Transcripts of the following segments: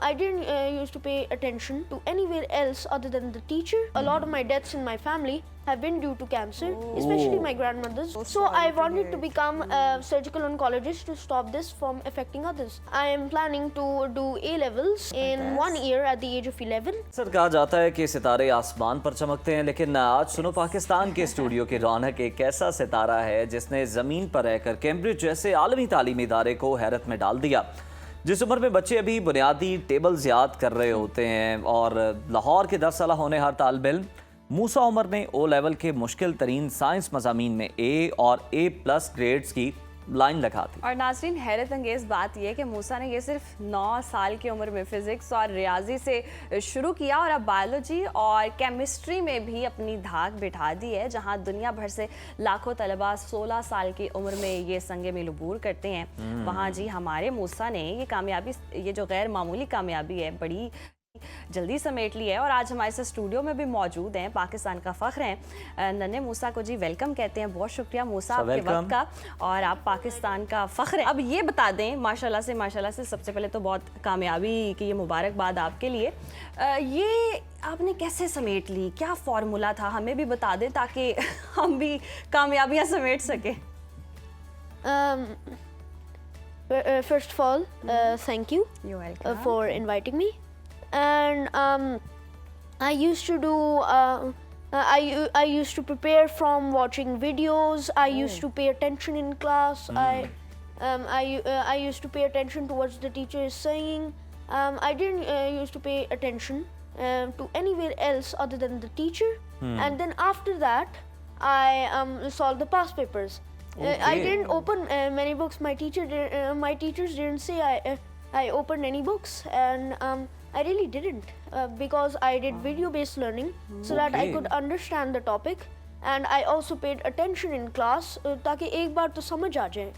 I didn't used to pay attention to anywhere else other than the teacher. A lot of my deaths in my family have been due to cancer, especially my grandmother's. So I wanted to become a surgical oncologist to stop this from affecting others. I am planning to do A-levels in 1 year at the age of 11. Sir कहा जाता है कि सितारे आसमान पर चमकते हैं, लेकिन आज सुनो पाकिस्तान के स्टूडियो की रौनक एक ऐसा सितारा है जिसने ज़मीन पर रहकर कैम्ब्रिज जैसे आलमी तालीमी इदारे को हैरत में डाल दिया। जिस उम्र में बच्चे अभी बुनियादी टेबल्स याद कर रहे होते हैं और लाहौर के 10 साल होने हर तालिब इल्म, मूसा उमर ने ओ लेवल के मुश्किल तरीन साइंस मज़ामीन में ए और A+ ग्रेड्स की लाइन लगा दी। और नाज़रीन, हैरत अंगेज़ बात यह है कि मूसा ने ये सिर्फ 9 साल की उम्र में फ़िज़िक्स और रियाजी से शुरू किया और अब बायोलॉजी और केमिस्ट्री में भी अपनी धाक बिठा दी है, जहां दुनिया भर से लाखों तलबा 16 साल की उम्र में ये संगे में लबूर करते हैं। वहाँ जी हमारे मूसा ने ये कामयाबी, ये जो गैर मामूली कामयाबी है, बड़ी जल्दी समेट ली है और आज हमारे साथ स्टूडियो में भी मौजूद हैं, पाकिस्तान का फ़ख्र हैं। नन्हे मूसा को जी वेलकम कहते हैं। बहुत शुक्रिया मूसा आपके वक्त का, और आप पाकिस्तान का फ़ख्र हैं। अब ये बता दें, माशाल्लाह से सबसे पहले तो बहुत कामयाबी की ये मुबारकबाद आपके लिए। ये आपने कैसे समेट ली, क्या फार्मूला था, हमें भी बता दें ताकि हम भी कामयाबियाँ समेट सकें। First of all, thank you for inviting me. And I used to do I used to prepare from watching videos. I used to pay attention in class. I used to pay attention to what the teacher is saying. I didn't used to pay attention to anywhere else other than the teacher. And then after that, I solved the past papers. I didn't open many books. My teachers didn't say I opened any books, and I really didn't, because I did video-based learning so that I could understand the topic, and I also paid attention in class ताकि एक बार तो समझ आ जाए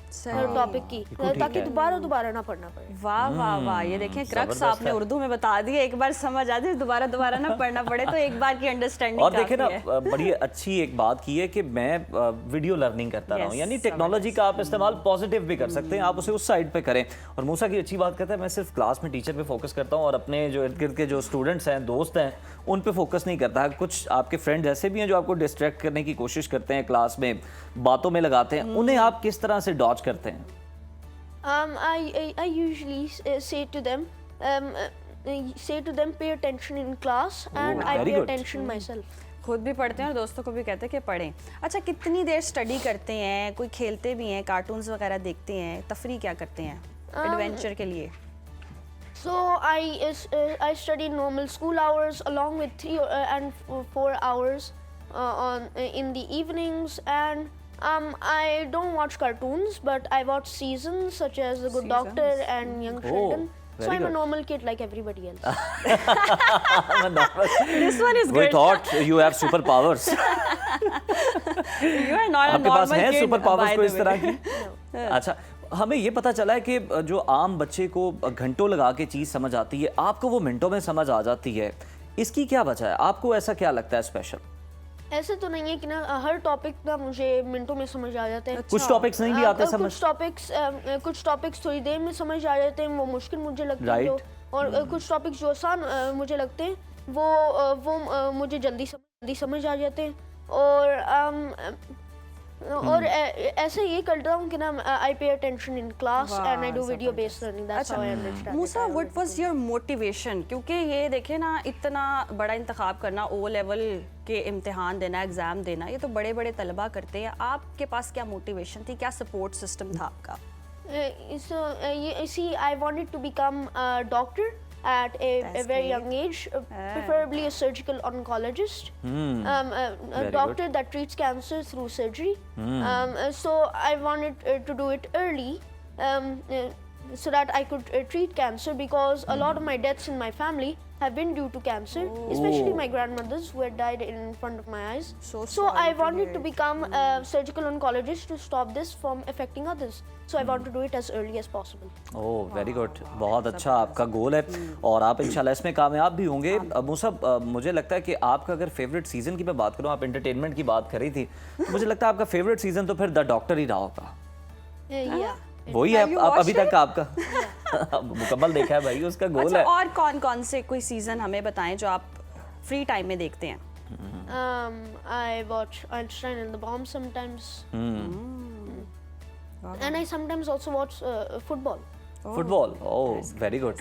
topic की, ताकि दोबारा ना पढ़ना पड़े। वाह वाह वाह, ये देखें क्रक्स आपने उर्दू में बता दिया, एक बार समझ आ जाए दोबारा ना पढ़ना पड़े, तो एक बार की अंडरस्टैंडिंग। और देखें ना, बड़ी अच्छी एक बात की है कि मैं वीडियो लर्निंग करता रहा हूँ, यानी टेक्नोलॉजी का आप इस्तेमाल पॉजिटिव भी कर सकते हैं, आप उसे उस साइड पे करें। और मूसा की अच्छी बात कहता है, मैं सिर्फ क्लास में टीचर पे फोकस करता हूँ और अपने जो इर्द गिर्द के जो स्टूडेंट्स हैं, दोस्त हैं, उन पे फोकस नहीं करता। कुछ आपके फ्रेंड ऐसे भी हैं जो आपको डिस्ट्रैक्ट करने की कोशिश करते हैं, क्लास में बातों में लगाते हैं, उन्हें आप किस तरह से डॉज करते हैं? I usually say to them pay attention in class, and I pay attention myself. खुद भी पढ़ते हैं और दोस्तों को भी कहते हैं कि पढ़ें। अच्छा, कितनी देर स्टडी करते हैं? कोई खेलते भी हैं, कार्टून्स वगैरह देखते हैं, तफरी क्या करते हैं एडवेंचर के लिए? So I study normal school hours along with 3 and 4 hours in the evenings, and I don't watch cartoons, but I watch seasons such as The Good Doctor and Young Sheldon. So I'm a normal kid like everybody else. This one is good. We thought you have superpowers. You are not a आपके पास normal हैं kid, superpowers by को the इस तरह way. की? अच्छा, हमें ये पता चला है कि जो आम बच्चे को घंटों लगा के चीज़ समझ आती है, आपको वो मिनटों में समझ आ जाती है। इसकी क्या वजह है? आपको ऐसा क्या लगता है स्पेशल? ऐसे तो नहीं है कि ना हर टॉपिक ना मुझे मिनटों में समझ आ जाते हैं। कुछ टॉपिक्स नहीं भी आते समझ? कुछ टॉपिक्स थोड़ी देर में समझ आ जाते हैं, वो मुश्किल मुझे लगते हैं, और कुछ टॉपिक्स जो आसान मुझे लगते हैं वो मुझे जल्दी समझ आ जाते हैं। और ऐसे ये करता हूँ कि ना I pay attention in class and I do video based learning. That's how I understand. Musa, what was your motivation? क्योंकि ये देखे ना, इतना बड़ा इंतखाब करना, ओ लेवल के इम्तिहान देना, एग्जाम देना, ये तो बड़े बड़े तलबा करते हैं। आपके पास क्या मोटिवेशन थी, क्या सपोर्ट सिस्टम था आपका? See, I wanted to become a doctor at a very young age, preferably a surgical oncologist, a doctor that treats cancer through surgery. So I wanted to do it early, so that I could treat cancer, because a lot of my deaths in my family have been due to cancer, especially my grandmothers who had died in front of my eyes. So I wanted to become a surgical oncologist to stop this from affecting others. So I want to do it as early as possible. Oh very good, बहुत अच्छा आपका गोल है और आप इंशाल्लाह इसमें कामयाब भी होंगे। मूसा, मुझे लगता है कि आपका अगर फेवरेट सीजन की मैं बात करूँ, आप एंटरटेनमेंट की बात कर रही थी, तो मुझे लगता है आपका फेवरेट सीजन तो फिर द डॉक्टर ही रहा होगा। वही है Have you अभी watched तक आपका मुकम्मल देखा है भाई, उसका गोल अच्छा, है। और कौन कौन से कोई सीजन हमें बताएं जो आप फ्री टाइम में देखते हैं? I watch Einstein and the Bomb sometimes, and I sometimes also watch football. Football, oh very good.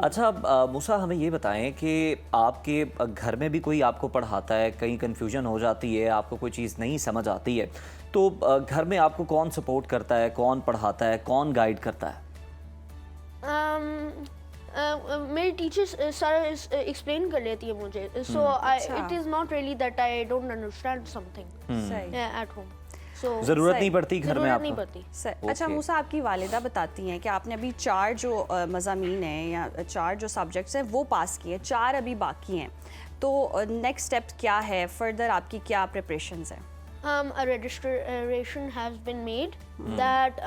अच्छा मूसा, हमें ये बताएं कि आपके घर में भी कोई आपको पढ़ाता है, कहीं कंफ्यूजन हो जाती है, आपको कोई चीज़ नहीं समझ आती है, तो घर में आपको कौन सपोर्ट करता है, कौन पढ़ाता है, कौन गाइड करता है? मेरी टीचर्स सारा एक्सप्लेन कर लेती है मुझे, so it is not really that I don't understand something सही। at home. So ज़रूरत नहीं पड़ती घर में ज़रूरत नहीं आपको? पड़ती। अच्छा Okay. मूसा, आपकी वालिदा बताती हैं कि आपने अभी 4 जो मज़ामीन हैं या 4 जो सब्जेक्ट्स हैं वो पास किए, 4 अभी बाकी हैं, तो नेक्स्ट स्टेप क्या है, फर्दर आपकी क्या प्रिपरेशंस हैं? A registration has been made that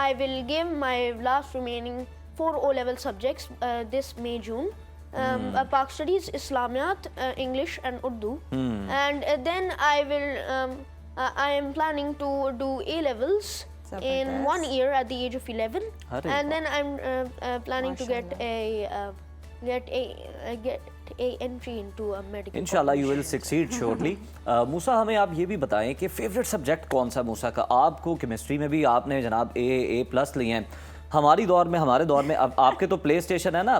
I will give my last remaining 4 O-level subjects this May, June. Pak Studies, Islamiyat, English and Urdu. And then I am planning to do A-levels in 1 year at the age of 11. Arre And then I'm planning to get a entry into a medical इंशाल्लाह you college. Will succeed surely. Musa, हमें आप ये भी बताएं कि favourite subject कौन सा मूसा का? आपको केमिस्ट्री में भी आपने जनाब A+ लिए हैं। हमारे दौर में अब आपके तो प्ले स्टेशन है ना,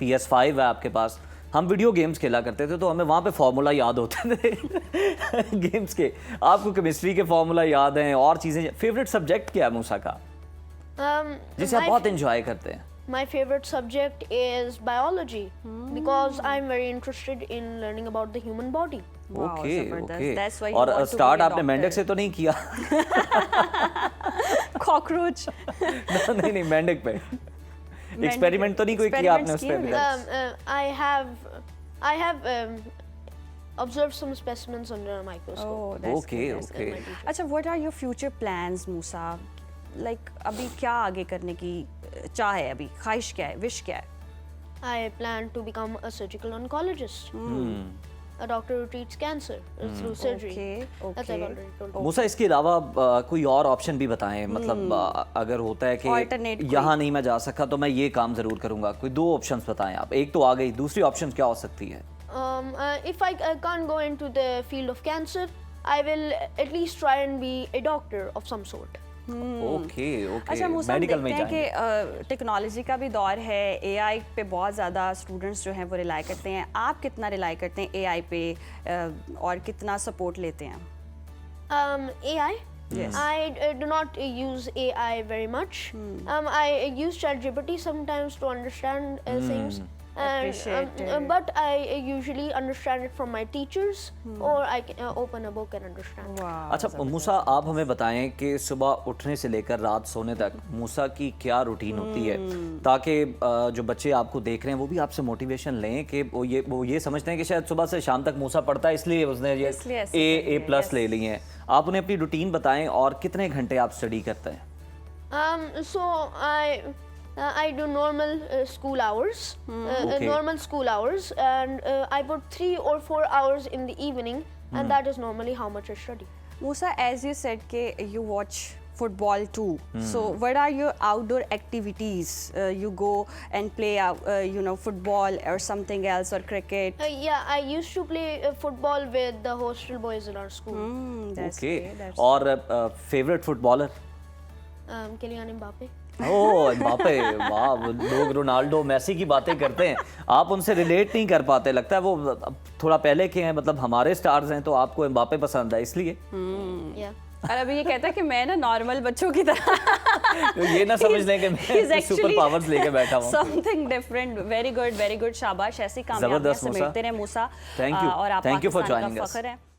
PS5 है आपके पास, हम वीडियो गेम्स खेला करते थे, तो हमें वहाँ पे फार्मूला याद होते थे गेम्स के। आपको केमिस्ट्री के फार्मूला याद हैं और चीज़ें? फेवरेट सब्जेक्ट क्या है मूसा का जिसे आप बहुत इंजॉय करते हैं? My favorite subject is biology because I'm very interested in learning about the human body. Wow, okay जबरदस्त। ओके। That's why you और want to start be a आपने मेंढक doctor. से तो नहीं किया? कॉकरोच। नहीं मेंढक पे एक्सपेरिमेंट तो नहीं कोई किया आपने उस पे अभी तक? I have observed some specimens under a microscope. Oh, that's Okay, good, that's okay. good. अच्छा, what are your future plans, Musa? Like अभी क्या आगे करने की चाह है, अभी ख्वाहिश क्या है, विश क्या है? I plan to become a surgical oncologist, a doctor who treats cancer through surgery. Okay, That's I've already told you. मूसा, इसके अलावा कोई और ऑप्शन भी बताएं, मतलब अगर होता है Alternate कि कोई। यहाँ नहीं मैं जा सका तो मैं ये काम जरूर करूंगा, कोई 2 ऑप्शंस बताएं आप। एक तो आ गई, दूसरी ऑप्शन क्या हो सकती है? If I can't go into the field of cancer, I will at least try and be a doctor of some sort. Okay अच्छा ओके, मूसा, हम मेडिकल में देखते हैं जाएंगे। कि टेक्नोलॉजी का भी दौर है, AI पे बहुत ज़्यादा स्टूडेंट्स जो हैं वो रिलाई करते हैं। आप कितना रिलाई करते हैं AI पे और कितना सपोर्ट लेते हैं? AI? Yes. I do not use AI very much. I use ChatGPT sometimes to understand things. Appreciate it. But I usually understand it from my teachers, or I can open a book and understand. वाह, अच्छा मूसा, आप हमें बताएं कि सुबह उठने से लेकर रात सोने तक मूसा की क्या रूटीन होती है, ताकि जो बच्चे आपको देख रहे हैं वो भी आपसे मोटिवेशन लें कि वो ये समझते हैं कि शायद सुबह से शाम तक मूसा पढ़ता है इसलिए उसने ये इसलिए ऐसे कर लिया, A+ ले लिए हैं। आप उन्हें अपनी रूटीन बताएं और कितने घंटे आप स्टडी करते हैं? So I do normal school hours, Okay. normal school hours, and I put 3 or 4 hours in the evening, and that is normally how much I study. Musa, as you said ke you watch football too, so what are your outdoor activities? You go and play football or something else, or cricket? Yeah, I used to play football with the hostel boys in our school. That's okay, great, that's और favourite footballer? Kylian Mbappe. ओह Mbappe, वाह, वो लोग Ronaldo Messi की बातें करते हैं, आप उनसे रिलेट नहीं कर पाते, लगता है वो थोड़ा पहले के हैं, मतलब हमारे स्टार्स हैं, तो आपको एम्बापे पसंद है इसलिए? Yeah. और अभी ये कहता है कि मैं ना नॉर्मल बच्चों की तरह तो ये ना समझ लें कि मैं सुपर पावर्स लेके बैठा हूँ। Something different. वेरी गुड, शाबाश, ऐसी कामयाबियां जबरदस्त मूसा। समेटते रहे मूसा। थैंक यू, और आप thank you for Pakistan joining का अस। फख्र है।